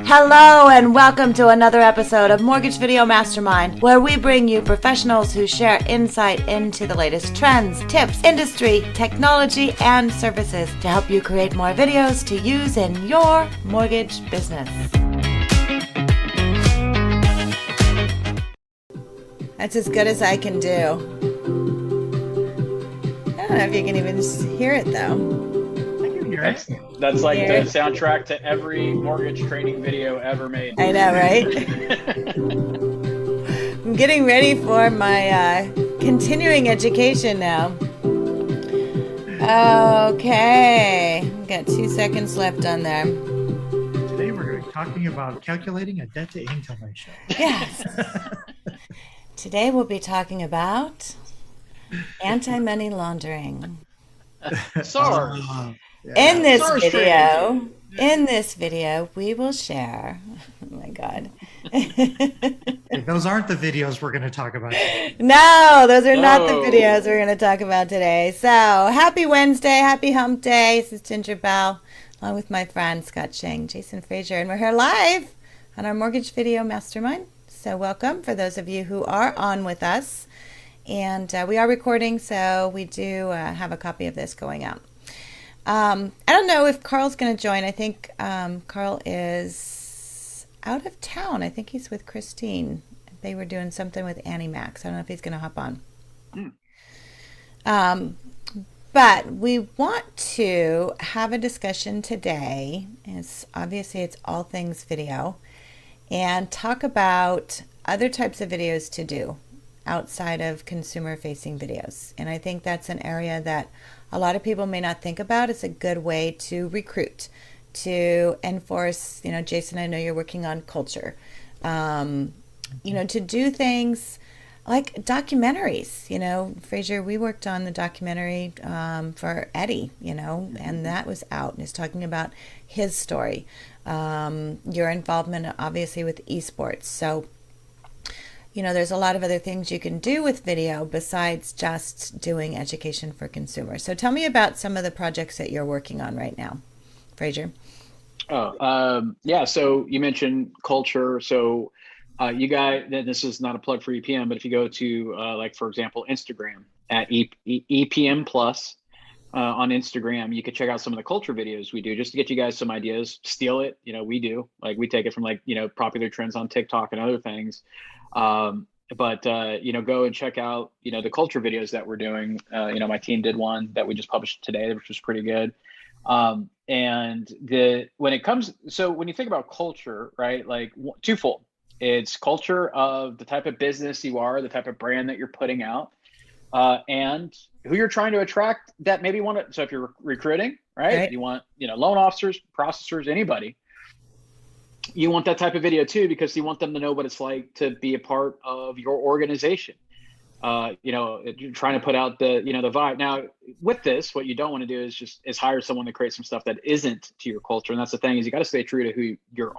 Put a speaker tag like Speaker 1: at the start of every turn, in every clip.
Speaker 1: Hello and welcome to another episode of Mortgage Video Mastermind, where we bring you professionals who share insight into the latest trends, tips, industry, technology, and services to help you create more videos to use in your mortgage business. That's as good as I can do. I don't know if you can even hear it though.
Speaker 2: That's like the soundtrack to every mortgage training video ever made.
Speaker 1: I know, right? I'm getting ready for my continuing education now. Okay, I've got 2 seconds left on there.
Speaker 3: Today we're going to be talking about calculating a debt-to-income ratio.
Speaker 1: Yes. Today we'll be talking about anti-money laundering.
Speaker 2: Sorry.
Speaker 1: In this video, we will share. Oh my God.
Speaker 3: Those aren't the videos we're going to talk about today.
Speaker 1: No, those are not the videos we're going to talk about today. So, happy Wednesday, happy hump day. This is Ginger Bell, along with my friend Scott Sheng, Jason Frazier, and we're here live on our Mortgage Video Mastermind. So, welcome for those of you who are on with us. And we are recording, so we do have a copy of this going out. I don't know if Carl's going to join. I think Carl is out of town. I think he's with Christine. They were doing something with Annie Max. I don't know if he's going to hop on. But we want to have a discussion today. Obviously, it's all things video. And talk about other types of videos to do outside of consumer-facing videos. And I think that's an area that a lot of people may not think about. It's a good way to recruit, to enforce, Jason, I know you're working on culture, to do things like documentaries. Frazier, we worked on the documentary for Eddie, and that was out and is talking about his story. Your involvement, obviously, with esports. So, there's a lot of other things you can do with video besides just doing education for consumers. So tell me about some of the projects that you're working on right now, Frazier.
Speaker 2: So you mentioned culture. So you guys, this is not a plug for EPM, but if you go to, for example, Instagram at EPM Plus on Instagram, you could check out some of the culture videos we do just to get you guys some ideas. Steal it. We do. We take it from popular trends on TikTok and other things. Go and check out, the culture videos that we're doing. My team did one that we just published today, which was pretty good. When you think about culture, right, twofold, it's culture of the type of business you are, the type of brand that you're putting out, and who you're trying to attract that maybe want to. So if you're recruiting, right, you want, loan officers, processors, anybody. You want that type of video too, because you want them to know what it's like to be a part of your organization. You're trying to put out the vibe. Now with this, what you don't want to do is hire someone to create some stuff that isn't to your culture. And that's the thing, is you got to stay true to who you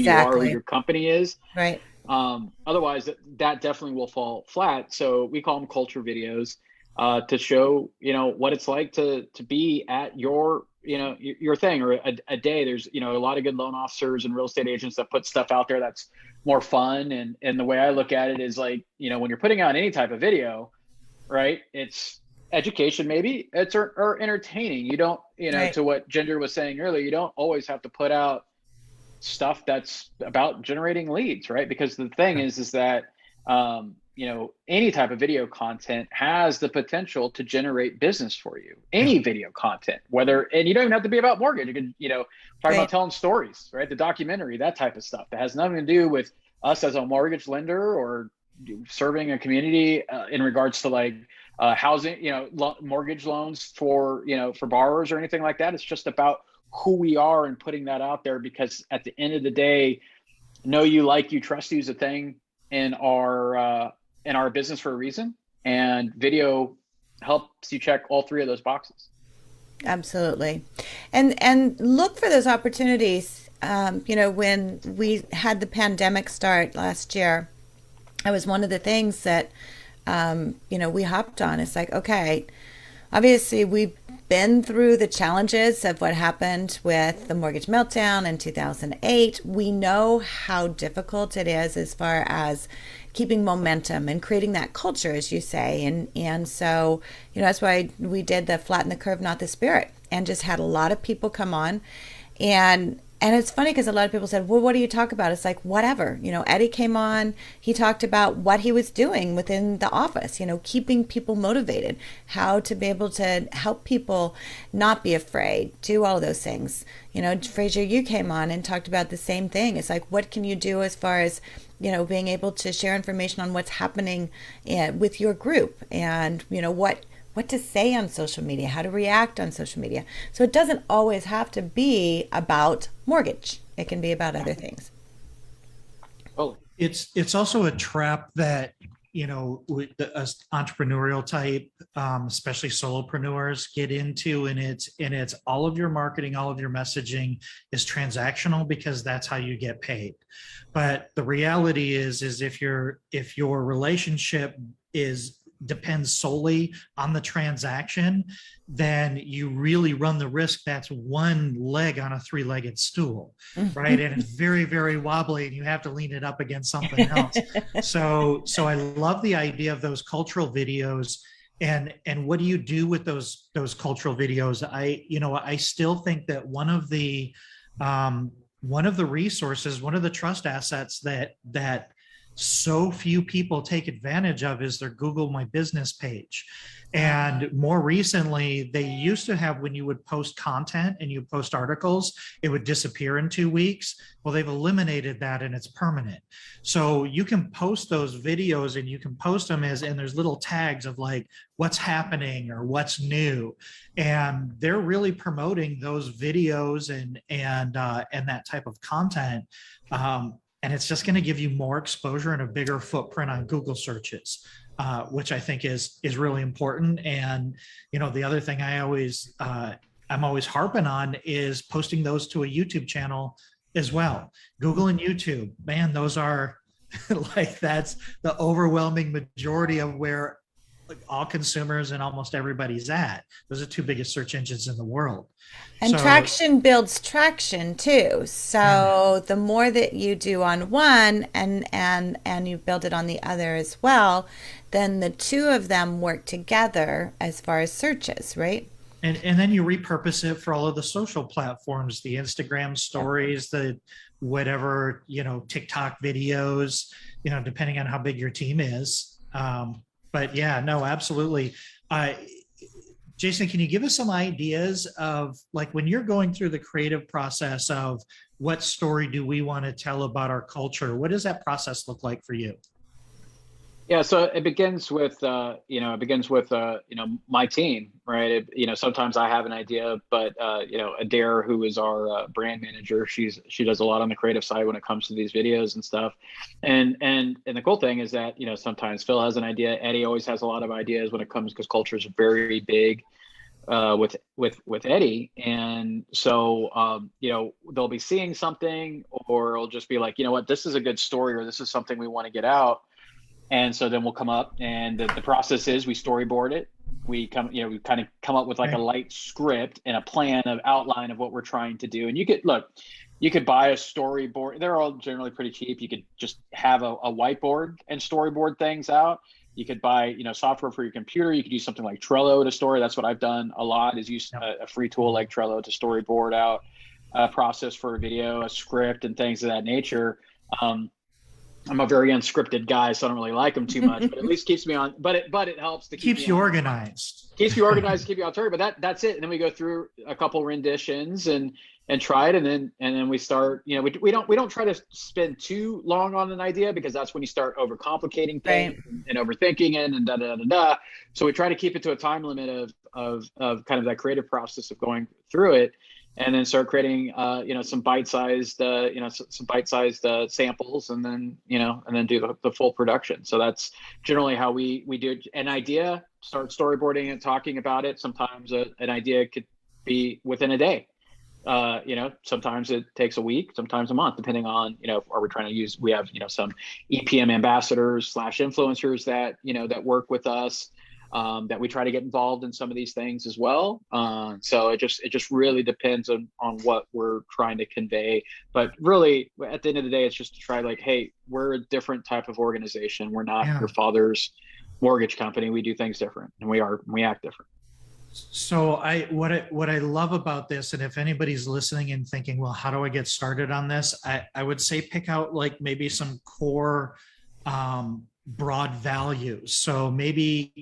Speaker 2: are, who your company is.
Speaker 1: Right.
Speaker 2: Otherwise that definitely will fall flat. So we call them culture videos, to show, what it's like to be at your thing, or a day. There's, a lot of good loan officers and real estate agents that put stuff out there that's more fun. And the way I look at it is when you're putting out any type of video, right, it's education, maybe it's or entertaining. You don't, right. To what Ginger was saying earlier, you don't always have to put out stuff that's about generating leads, right? Because the thing is that, any type of video content has the potential to generate business for you. Any video content, and you don't even have to be about mortgage. You can, talk about telling stories, right? The documentary, that type of stuff that has nothing to do with us as a mortgage lender or serving a community in regards to housing, mortgage loans for borrowers or anything like that. It's just about who we are and putting that out there, because at the end of the day, know you, like you, trust you is a thing in our business for a reason, and video helps you check all three of those boxes.
Speaker 1: Absolutely. And look for those opportunities. When we had the pandemic start last year, it was one of the things that we hopped on. It's like, okay, obviously we've been through the challenges of what happened with the mortgage meltdown in 2008. We know how difficult it is as far as keeping momentum and creating that culture, as you say. And so, that's why we did the flatten the curve, not the spirit, and just had a lot of people come on. And it's funny because a lot of people said, well, what do you talk about? It's like, whatever. Eddie came on, he talked about what he was doing within the office, keeping people motivated, how to be able to help people not be afraid, do all those things. Fraser, you came on and talked about the same thing. It's like, what can you do as far as, being able to share information on what's happening with your group and, what to say on social media, how to react on social media. So it doesn't always have to be about mortgage. It can be about other things.
Speaker 2: Oh,
Speaker 3: It's also a trap that, with the entrepreneurial type, especially solopreneurs get into, and it's all of your marketing, all of your messaging is transactional because that's how you get paid. But the reality is if your relationship depends solely on the transaction, then you really run the risk that's one leg on a three-legged stool, right? And it's very, very wobbly, and you have to lean it up against something else. So I love the idea of those cultural videos. And what do you do with those cultural videos? I still think that one of the resources, one of the trust assets that so few people take advantage of is their Google My Business page. And more recently, they used to have, when you would post content and you post articles, it would disappear in 2 weeks. Well, they've eliminated that and it's permanent. So you can post those videos and you can post them and there's little tags of like what's happening or what's new. And they're really promoting those videos and that type of content. And it's just going to give you more exposure and a bigger footprint on Google searches, which I think is really important. And the other thing I'm always harping on is posting those to a YouTube channel as well. Google and YouTube, man, those are like, that's the overwhelming majority of where all consumers and almost everybody's at. Those are two biggest search engines in the world.
Speaker 1: And traction builds traction too. So the more that you do on one and you build it on the other as well, then the two of them work together as far as searches, right?
Speaker 3: And then you repurpose it for all of the social platforms, the Instagram stories, the whatever, TikTok videos, depending on how big your team is. But yeah, no, absolutely. Jason, can you give us some ideas of, like, when you're going through the creative process of what story do we want to tell about our culture? What does that process look like for you?
Speaker 2: Yeah, so it begins with my team, right? Sometimes I have an idea, but Adair, who is our brand manager, she does a lot on the creative side when it comes to these videos and stuff. And the cool thing is that sometimes Phil has an idea. Eddie always has a lot of ideas when it comes, because culture is very big with Eddie. And so they'll be seeing something, or it'll just be like, what, this is a good story, or this is something we want to get out. And so then we'll come up, and the process is we storyboard it. We kind of come up with like a light script and a plan of outline of what we're trying to do. And you could buy a storyboard. They're all generally pretty cheap. You could just have a whiteboard and storyboard things out. You could buy, software for your computer. You could use something like Trello to store. That's what I've done a lot, is use a free tool like Trello to storyboard out a process for a video, a script, and things of that nature. I'm a very unscripted guy, so I don't really like them too much, but at least keeps me on. But it helps to
Speaker 3: keeps you organized.
Speaker 2: Keeps you organized, keep you on target. But that's it. And then we go through a couple renditions and try it, and then we start. We don't try to spend too long on an idea, because that's when you start overcomplicating things and overthinking it and da da da da. So we try to keep it to a time limit of kind of that creative process of going through it. And then start creating, some bite-sized, samples, and then do the full production. So that's generally how we do an idea, start storyboarding and talking about it. Sometimes an idea could be within a day. Sometimes it takes a week, sometimes a month, depending on, are we trying to use, we have, some EPM ambassadors / influencers that, that work with us. that we try to get involved in some of these things as well. So it just really depends on what we're trying to convey. But really, at the end of the day, it's just to try like, hey, we're a different type of organization. We're not
Speaker 3: Yeah.
Speaker 2: your father's mortgage company. We do things different, and we act different.
Speaker 3: So what I love about this, and if anybody's listening and thinking, well, how do I get started on this? I would say pick out like maybe some core broad values. So maybe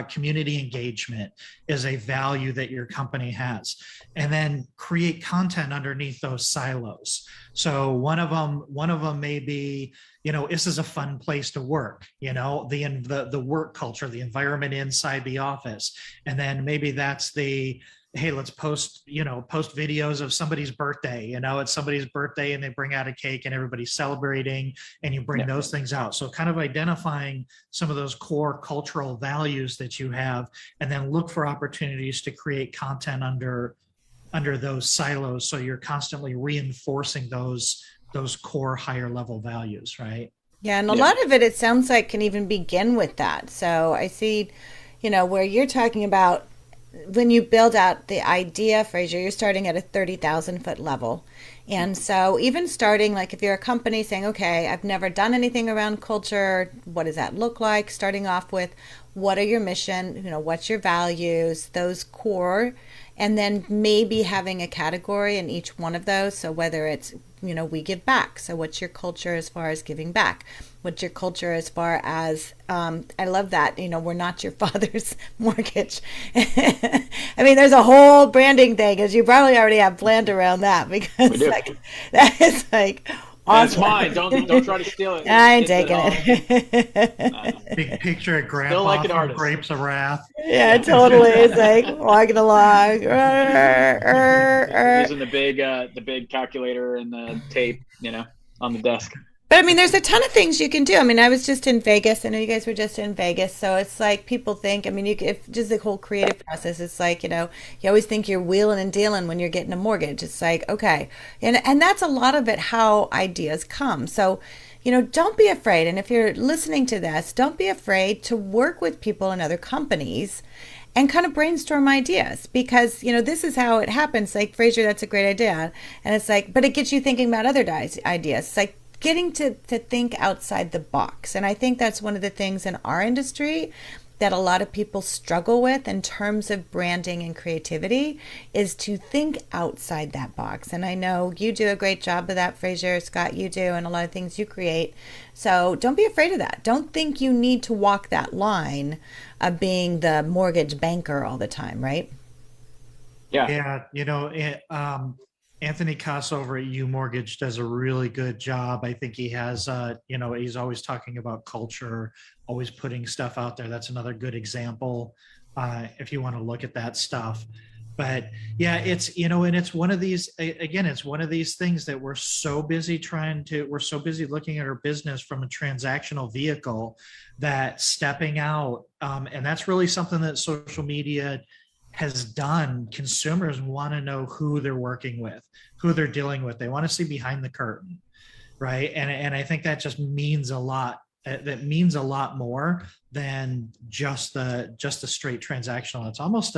Speaker 3: community engagement is a value that your company has, and then create content underneath those silos. So one of them may be, this is a fun place to work, the work culture, the environment inside the office. And then maybe that's hey, let's post videos of somebody's birthday. It's somebody's birthday and they bring out a cake and everybody's celebrating, and you bring those things out. So kind of identifying some of those core cultural values that you have, and then look for opportunities to create content under those silos. So you're constantly reinforcing those core higher level values, right?
Speaker 1: Yeah, and a lot of it sounds like can even begin with that. So I see, where you're talking about when you build out the idea, Fraser, you're starting at a 30,000 foot level. And so even starting, like if you're a company saying, okay, I've never done anything around culture, what does that look like? Starting off with what are your mission, what's your values, those core, and then maybe having a category in each one of those. So whether it's, we give back. So what's your culture as far as giving back? What's your culture as far as, I love that, we're not your father's mortgage. I mean, there's a whole branding thing, because you probably already have planned around that, because that is like awesome.
Speaker 2: That's mine. Don't try to steal it.
Speaker 1: I ain't taking it.
Speaker 3: Big picture of grandpa like from Grapes of Wrath.
Speaker 1: Yeah, totally. It's like walking along.
Speaker 2: Using the big calculator and the tape, on the desk.
Speaker 1: But I mean, there's a ton of things you can do. I mean, I was just in Vegas. I know you guys were just in Vegas. So it's like people think, I mean, if just the whole creative process, it's like, you always think you're wheeling and dealing when you're getting a mortgage. It's like, okay. And that's a lot of it, how ideas come. So, don't be afraid. And if you're listening to this, don't be afraid to work with people in other companies and kind of brainstorm ideas, because, this is how it happens. Like, Fraser, that's a great idea. And it's like, but it gets you thinking about other ideas. It's like, getting to think outside the box. And I think that's one of the things in our industry that a lot of people struggle with in terms of branding and creativity, is to think outside that box. And I know you do a great job of that, Fraser, Scott, you do, and a lot of things you create. So don't be afraid of that. Don't think you need to walk that line of being the mortgage banker all the time, right?
Speaker 2: Yeah.
Speaker 3: Anthony Koss over at U Mortgage does a really good job. I think he has, he's always talking about culture, always putting stuff out there. That's another good example if you want to look at that stuff. But yeah, it's, and it's one of these, again, it's one of these things that we're so busy looking at our business from a transactional vehicle, that stepping out, and that's really something that social media has done. Consumers want to know who they're working with, who they're dealing with. They want to see behind the curtain, right? And I think that just means a lot. That means a lot more than just the straight transactional. It's almost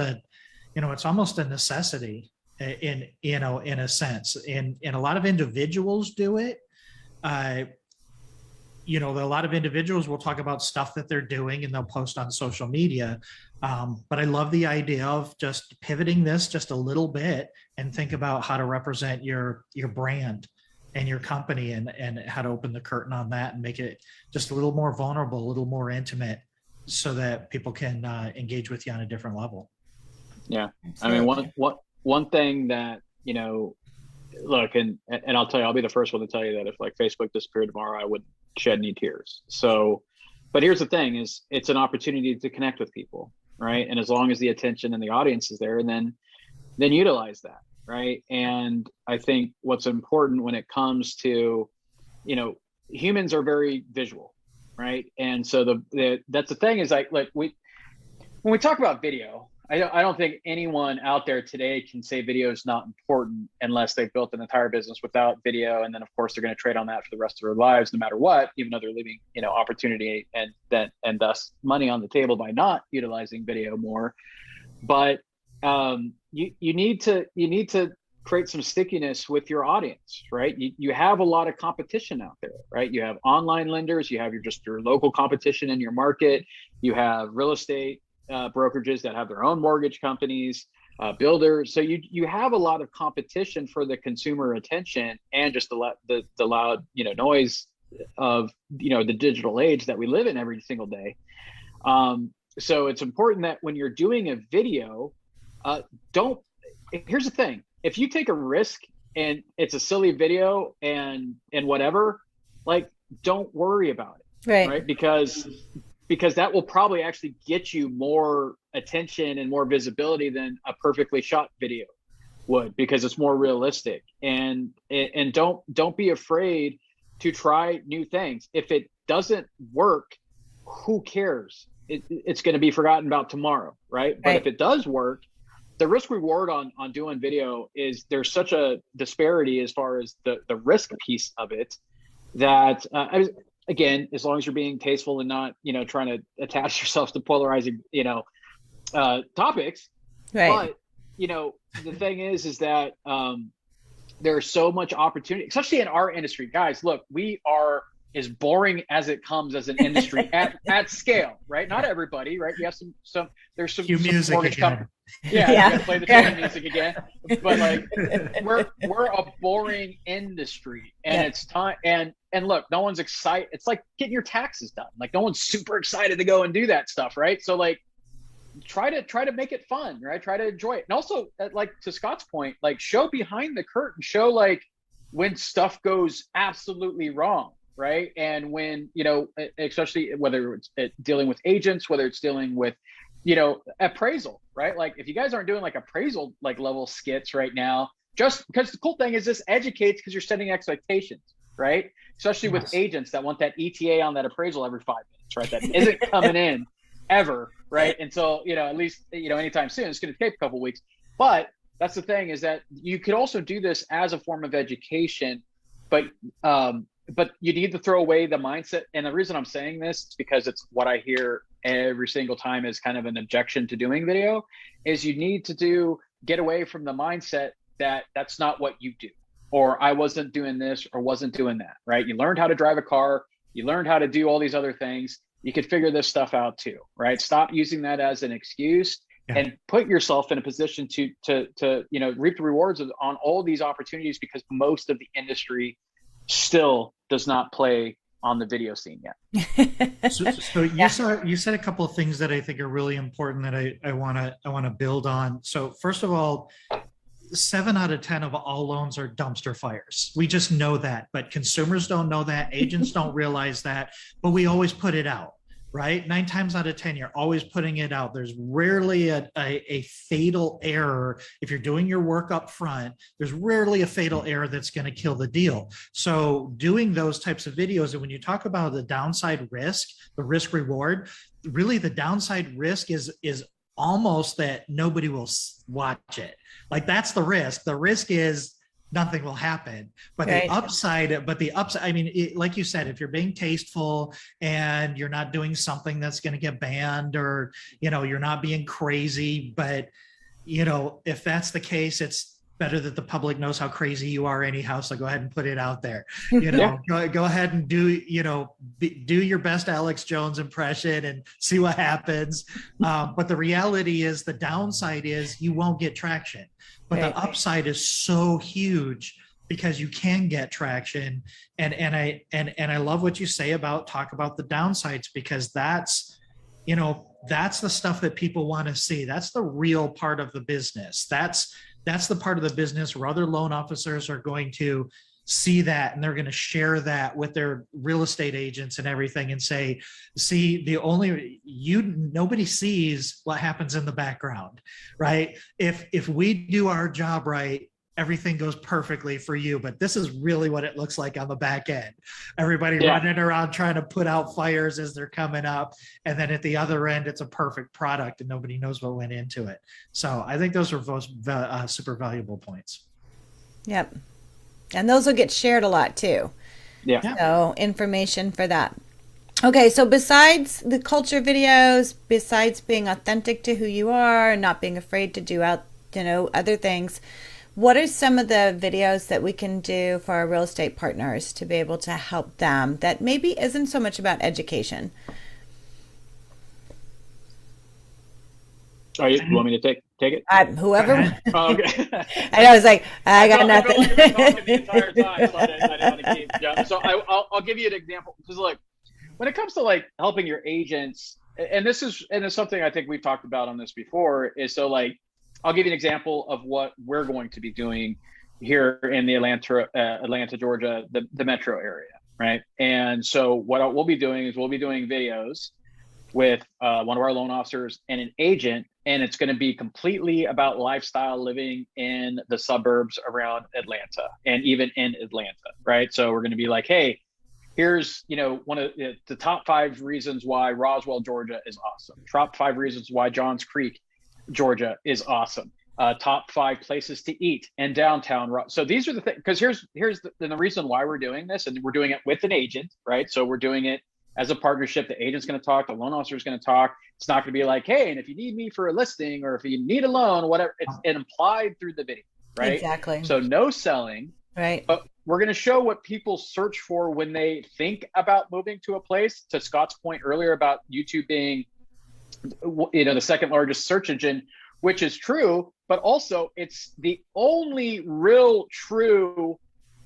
Speaker 3: a necessity in a sense. And a lot of individuals do it. A lot of individuals will talk about stuff that they're doing and they'll post on social media. But I love the idea of just pivoting this just a little bit and think about how to represent your brand and your company, and how to open the curtain on that and make it just a little more vulnerable, a little more intimate, so that people can engage with you on a different level.
Speaker 2: Yeah. Absolutely. I mean, one thing that, look, and I'll tell you, I'll be the first one to tell you that if like Facebook disappeared tomorrow, I wouldn't shed any tears. So, but here's the thing, is it's an opportunity to connect with people, right? And as long as the attention and the audience is there, and then utilize that, right? And I think what's important when it comes to, humans are very visual, right? And so that's the thing, is when we talk about video, I don't think anyone out there today can say video is not important unless they've built an entire business without video. And then of course they're going to trade on that for the rest of their lives, no matter what, even though they're leaving, opportunity and thus money on the table by not utilizing video more. But you need to create some stickiness with your audience, right? You have a lot of competition out there, right? You have online lenders, you have your local competition in your market, you have real estate brokerages that have their own mortgage companies, builders. So you have a lot of competition for the consumer attention, and just the loud noise of the digital age that we live in every single day. So it's important that when you're doing a video, here's the thing: if you take a risk and it's a silly video and whatever, like, don't worry about it, right? Because that will probably actually get you more attention and more visibility than a perfectly shot video would, because it's more realistic. And don't be afraid to try new things. If it doesn't work, who cares? It's going to be forgotten about tomorrow, right? But if it does work, the risk reward on doing video is there's such a disparity as far as the risk piece of it, that again, as long as you're being tasteful and not, trying to attach yourself to polarizing, topics. Right. But, the thing is that there's so much opportunity, especially in our industry. Guys, look, we are as boring as it comes as an industry at scale, right? Not everybody, right? We have there's some
Speaker 3: music
Speaker 2: mortgage companies. Yeah. You gotta play the tune music again. But like, we're a boring industry, and it's time. And look, no one's excited. It's like getting your taxes done. Like, no one's super excited to go and do that stuff, right? So like, try to make it fun, right? Try to enjoy it. And also, like, to Scott's point, like, show behind the curtain, show like when stuff goes absolutely wrong, right? And when, especially whether it's dealing with agents, whether it's dealing with, appraisal, right? Like, if you guys aren't doing like appraisal, like level skits right now, just because the cool thing is this educates, because you're setting expectations, right? Especially with agents that want that ETA on that appraisal every 5 minutes, right? That isn't coming in ever, right? Until, at least, anytime soon. It's going to take a couple of weeks. But that's the thing, is that you could also do this as a form of education, but you need to throw away the mindset. And the reason I'm saying this is because it's what I hear every single time is kind of an objection to doing video, is you need to get away from the mindset that that's not what you do, or I wasn't doing this or wasn't doing that, right? You learned how to drive a car, you learned how to do all these other things. You could figure this stuff out too, right? Stop using that as an excuse, and put yourself in a position to reap the rewards on all these opportunities, because most of the industry still does not play on the video scene yet.
Speaker 3: So you said a couple of things that I think are really important that I want to build on. So first of all, 7 out of 10 of all loans are dumpster fires. We just know that, but consumers don't know that. Agents don't realize that, but we always put it out, right? 9 times out of 10, you're always putting it out. There's rarely a fatal error. If you're doing your work up front, there's rarely a fatal error that's going to kill the deal. So doing those types of videos, and when you talk about the downside risk, the risk reward, really the downside risk is almost that nobody will watch it. Like, that's the risk. The risk is nothing will happen. But the upside, I mean, like you said, if you're being tasteful and you're not doing something that's going to get banned, or, you're not being crazy, but, if that's the case, it's better that the public knows how crazy you are anyhow. So go ahead and put it out there, go ahead and do your best Alex Jones impression and see what happens. But the reality is, the downside is you won't get traction, but the upside is so huge, because you can get traction. And I love what you say about talk about the downsides, because that's the stuff that people want to see. That's the real part of the business. That's the part of the business where other loan officers are going to see that, and they're going to share that with their real estate agents and everything, and say, see, nobody sees what happens in the background, right? If we do our job right, everything goes perfectly for you, but this is really what it looks like on the back end. Everybody
Speaker 2: Yeah.
Speaker 3: running around trying to put out fires as they're coming up. And then at the other end, it's a perfect product and nobody knows what went into it. So I think those are both super valuable points.
Speaker 1: Yep. And those will get shared a lot too.
Speaker 2: Yeah.
Speaker 1: So information for that. Okay, so besides the culture videos, besides being authentic to who you are and not being afraid to do other things, what are some of the videos that we can do for our real estate partners to be able to help them that maybe isn't so much about education?
Speaker 2: You want me to take it?
Speaker 1: Whoever.
Speaker 2: Oh, okay.
Speaker 1: I was like, I got nothing.
Speaker 2: I feel like I've been talking the entire time, so I didn't want to keep. Yeah. So I'll give you an example. Because look, when it comes to like helping your agents, and it's something I think we've talked about on this before, is so like I'll give you an example of what we're going to be doing here in the Atlanta, Georgia, the metro area, right? And so what we'll be doing is we'll be doing videos with one of our loan officers and an agent, and it's going to be completely about lifestyle living in the suburbs around Atlanta and even in Atlanta, right? So we're going to be like, hey, here's one of the top 5 reasons why Roswell, Georgia is awesome. Top 5 reasons why Johns Creek, Georgia is awesome. Top 5 places to eat in downtown. So these are the things, because here's the reason why we're doing this, and we're doing it with an agent, right? So we're doing it as a partnership. The agent's going to talk, the loan officer is going to talk. It's not going to be like, hey, and if you need me for a listing or if you need a loan, whatever, it's implied through the video, right?
Speaker 1: Exactly.
Speaker 2: So no selling,
Speaker 1: right?
Speaker 2: But we're going to show what people search for when they think about moving to a place. To Scott's point earlier about YouTube being, the second largest search engine, which is true, but also it's the only real true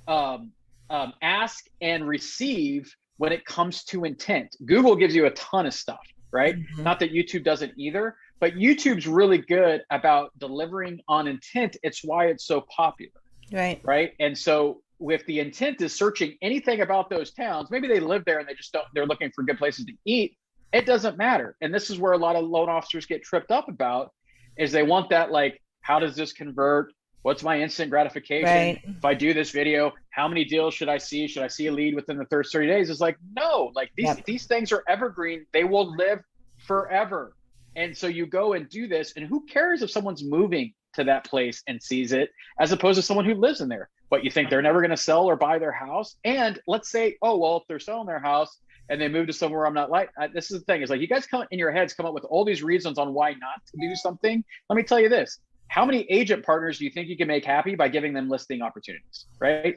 Speaker 2: ask and receive when it comes to intent. Google gives you a ton of stuff, right? Mm-hmm. Not that YouTube doesn't either, but YouTube's really good about delivering on intent. It's why it's so popular. Right. And so if the intent is searching anything about those towns, maybe they live there and they're looking for good places to eat. It doesn't matter. And this is where a lot of loan officers get tripped up about, is they want that, like, how does this convert? What's my instant gratification? Right. If I do this video, how many deals should I see? Should I see a lead within the first 30 days? It's like, no, like these things are evergreen. They will live forever. And so you go and do this, and who cares if someone's moving to that place and sees it, as opposed to someone who lives in there, but you think they're never going to sell or buy their house. And let's say, oh, well, if they're selling their house and they move to somewhere I'm not like, this is the thing, is like, you guys come in your heads, come up with all these reasons on why not to do something. Let me tell you this. How many agent partners do you think you can make happy by giving them listing opportunities, right?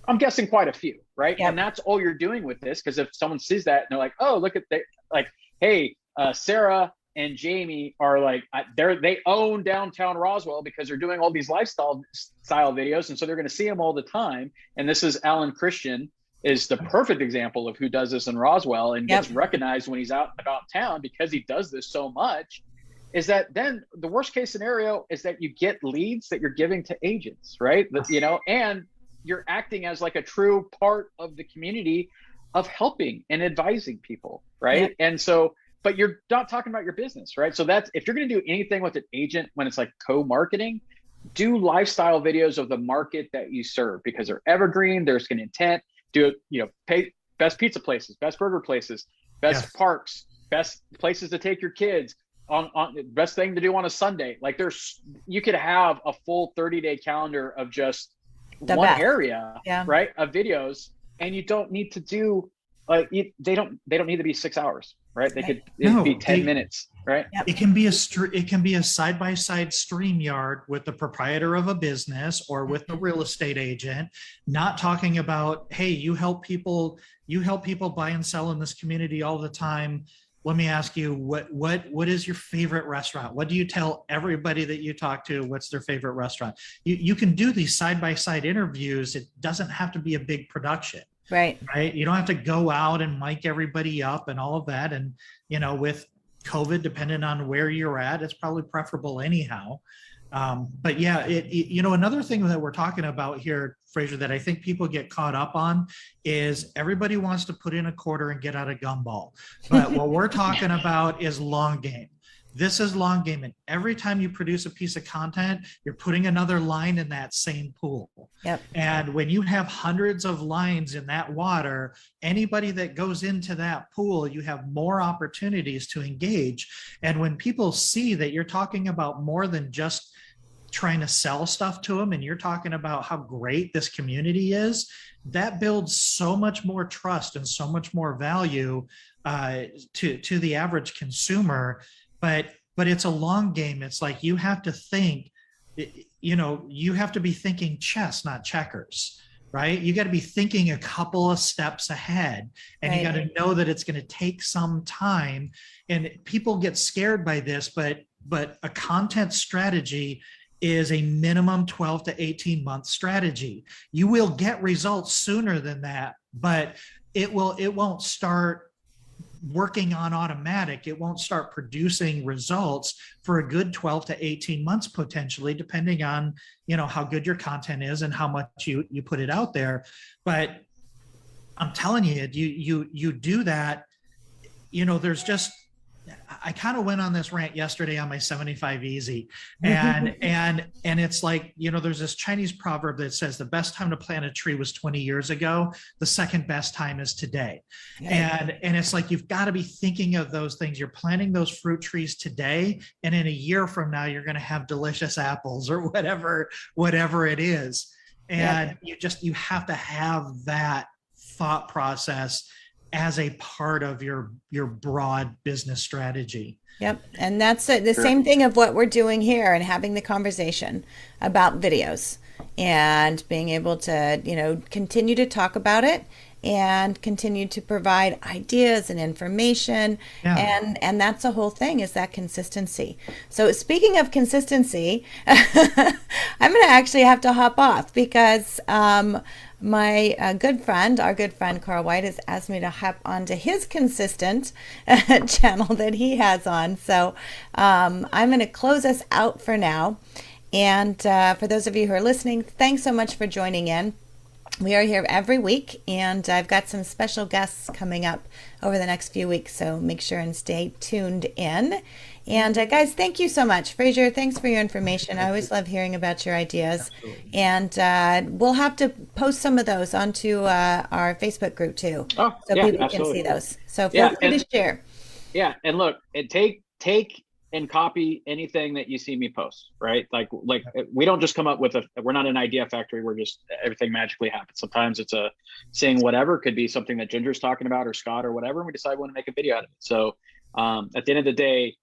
Speaker 2: I'm guessing quite a few, right? Yep. And that's all you're doing with this. Because if someone sees that and they're like, oh, look at that, like, hey, Sarah and Jamie are like, they own downtown Roswell because they're doing all these lifestyle style videos. And so they're going to see them all the time. And this is Alan Christian is the perfect example of who does this in Roswell and gets recognized when he's out about town because he does this so much. Is that then the worst case scenario is that you get leads that you're giving to agents, right? And you're acting as like a true part of the community of helping and advising people, right? And so, but you're not talking about your business, right? So that's, if you're going to do anything with an agent when it's like co-marketing, do lifestyle videos of the market that you serve, because they're evergreen, there's an intent. Do pay best pizza places, best burger places, best parks, best places to take your kids. On best thing to do on a Sunday. Like you could have a full 30-day calendar of just one area, right, of videos, and you don't need to do they don't need to be 6 hours, right? They could be 10 minutes, right?
Speaker 3: It can be a side-by-side StreamYard with the proprietor of a business or with the real estate agent, not talking about, hey, you help people buy and sell in this community all the time. Let me ask you, what is your favorite restaurant? What do you tell everybody that you talk to? What's their favorite restaurant? You can do these side-by-side interviews. It doesn't have to be a big production. Right. You don't have to go out and mic everybody up and all of that. And, with COVID, depending on where you're at, it's probably preferable anyhow. But yeah, another thing that we're talking about here, Fraser, that I think people get caught up on is everybody wants to put in a quarter and get out a gumball. But what we're talking about is long game. This is long game. And every time you produce a piece of content, you're putting another line in that same pool.
Speaker 1: Yep.
Speaker 3: And when you have hundreds of lines in that water, anybody that goes into that pool, you have more opportunities to engage. And when people see that you're talking about more than just trying to sell stuff to them, and you're talking about how great this community is, that builds so much more trust and so much more value to the average consumer. But it's a long game. It's like you have to think, you have to be thinking chess, not checkers, right? You got to be thinking a couple of steps ahead, and you got to know that it's going to take some time. And people get scared by this, but a content strategy is a minimum 12 to 18 month strategy. You will get results sooner than that, but it won't start working on automatic. It won't start producing results for a good 12 to 18 months, potentially, depending on, how good your content is and how much you put it out there. But I'm telling you, you do that, there's just, I kind of went on this rant yesterday on my 75 Easy, and it's like, there's this Chinese proverb that says the best time to plant a tree was 20 years ago. The second best time is today. And it's like, you've got to be thinking of those things. You're planting those fruit trees today, and in a year from now, you're going to have delicious apples or whatever it is. And you have to have that thought process as a part of your broad business strategy.
Speaker 1: Yep. And that's the same thing of what we're doing here, and having the conversation about videos and being able to, continue to talk about it and continue to provide ideas and information. And that's the whole thing, is that consistency. So speaking of consistency, I'm going to actually have to hop off because my our good friend Carl White has asked me to hop onto his consistent channel that he has on. So I'm going to close us out for now. And for those of you who are listening, thanks so much for joining in. We are here every week, and I've got some special guests coming up over the next few weeks, so make sure and stay tuned in. And guys, thank you so much. Fraser, thanks for your information. I always love hearing about your ideas. Absolutely. And we'll have to post some of those onto our Facebook group too, so people can see those. So feel free to share.
Speaker 2: Yeah, and look, take and copy anything that you see me post, right? Like we don't just come up with we're not an idea factory. We're just, everything magically happens. Sometimes it's saying whatever, could be something that Ginger's talking about or Scott or whatever, and we decide we want to make a video out of it. So at the end of the day,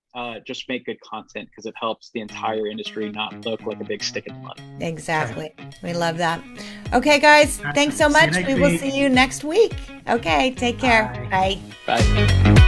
Speaker 2: just make good content, because it helps the entire industry not look like a big stick in the mud.
Speaker 1: Exactly. We love that. Okay, guys, thanks so much. We will see you next week. Okay, take care. Bye.
Speaker 2: Bye.